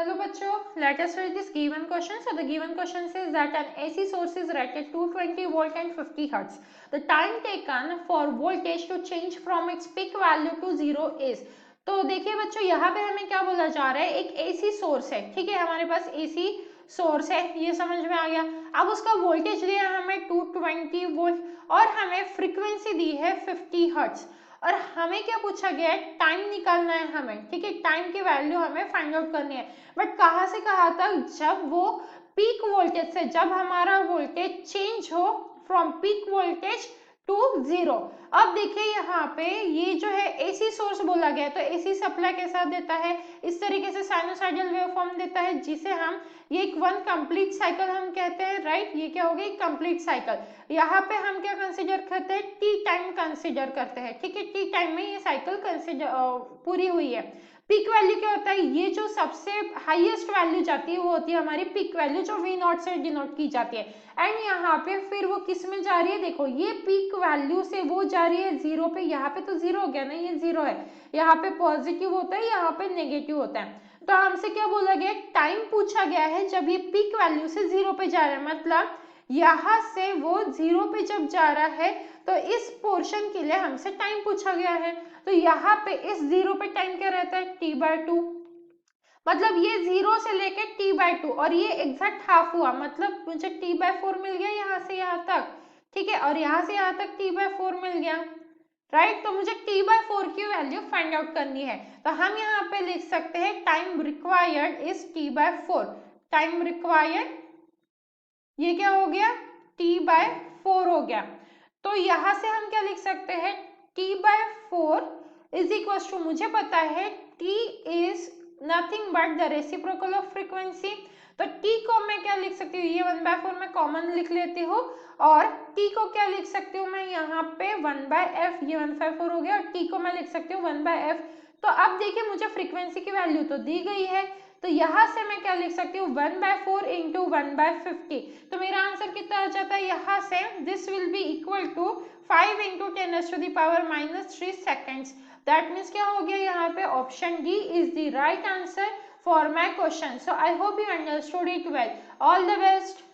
Hello bachcho, let us read this given question. So the given question says that an AC source is rated 220 volt and 50 hertz. The time taken for voltage to change from its peak value to 0 is. तो देखिए बच्चों यहाँ पे हमें क्या बोला जा रहा है, एक AC सोर्स है, ठीक है, हमारे पास AC सोर्स है, ये समझ में आ गया। अब उसका वोल्टेज दिया है हमें 220 वोल्ट और हमें फ्रीक्वेंसी दी है 50 हर्ट्ज और हमें क्या पूछा गया है, टाइम निकालना है हमें, ठीक है, टाइम की वैल्यू हमें फाइंड आउट करनी है। बट कहाँ से कहाँ तक, जब वो पीक वोल्टेज से, जब हमारा वोल्टेज चेंज हो फ्रॉम पीक वोल्टेज टू 0। अब देखिए यहाँ पे ये जो है एसी सोर्स बोला गया है, तो एसी सप्लाई कैसा देता है, इस तरीके से साइनोसाइडल वेवफॉर्म देता है, जिसे हम ये एक वन कंप्लीट साइकिल हम कहते हैं, राइट। ये क्या हो गई, कंप्लीट साइकिल। यहाँ पे हम क्या कंसीडर करते हैं, टी टाइम कंसीडर करते हैं, ठीक है, टी टाइम में ये साइकिल कंसीडर पूरी हुई है। पीक वैल्यू क्या होता है, ये जो सबसे हाईएस्ट वैल्यू जाती है वो होती है हमारी पीक वैल्यू, जो वी नॉट से डिनोट की जाती है। एंड यहाँ पे फिर वो किस में जा रही है, देखो ये पीक वैल्यू से वो जा रही है 0 पे, यहाँ पे तो 0 हो गया ना, ये 0 है, यहाँ पे पॉजिटिव होता है, यहाँ पे नेगेटिव होता है। तो हमसे क्या बोला गया, टाइम पूछा गया है जब ये पीक वैल्यू से 0 पे जा रहा है, मतलब यहाँ से वो 0 पे जब जा रहा है तो इस पोर्शन के लिए हमसे टाइम पूछा गया है। तो यहाँ पे इस 0 पे टाइम क्या रहता है, t/2, मतलब ये 0 से लेके t/2 और ये एग्जैक्ट हाफ हुआ, मतलब मुझे t/4 मिल गया यहाँ से यहाँ तक, ठीक है, और यहाँ से यहाँ तक t/4 मिल गया, राइट। तो मुझे t/4 की वैल्यू फाइंड आउट करनी है, तो हम यहाँ पे लिख सकते हैं time required is t/4। Time required ये क्या हो गया, t/4 हो गया। तो यहां से हम क्या लिख सकते हैं, t/4 इज इक्वल टू, मुझे पता है t is nothing but the reciprocal of frequency. तो t को मैं क्या लिख सकती हूँ, ये 1/4 मैं कॉमन लिख लेती हूँ और t को क्या लिख सकती हूँ मैं यहाँ पे 1/f, ये 1/4 हो गया, और t को मैं लिख सकती हूँ 1/f। तो अब देखिए मुझे फ्रीक्वेंसी की वैल्यू तो दी गई है, तो यहां से मैं क्या लिख सकती हूँ 1/4 इंटू 1/50। तो मेरा आंसर कितना आ जाता है यहाँ से, this will be equal to 5 into 10⁻³ seconds. That means क्या हो गया यहाँ पे, option D is the right answer for my question. So I hope you understood it well. All the best.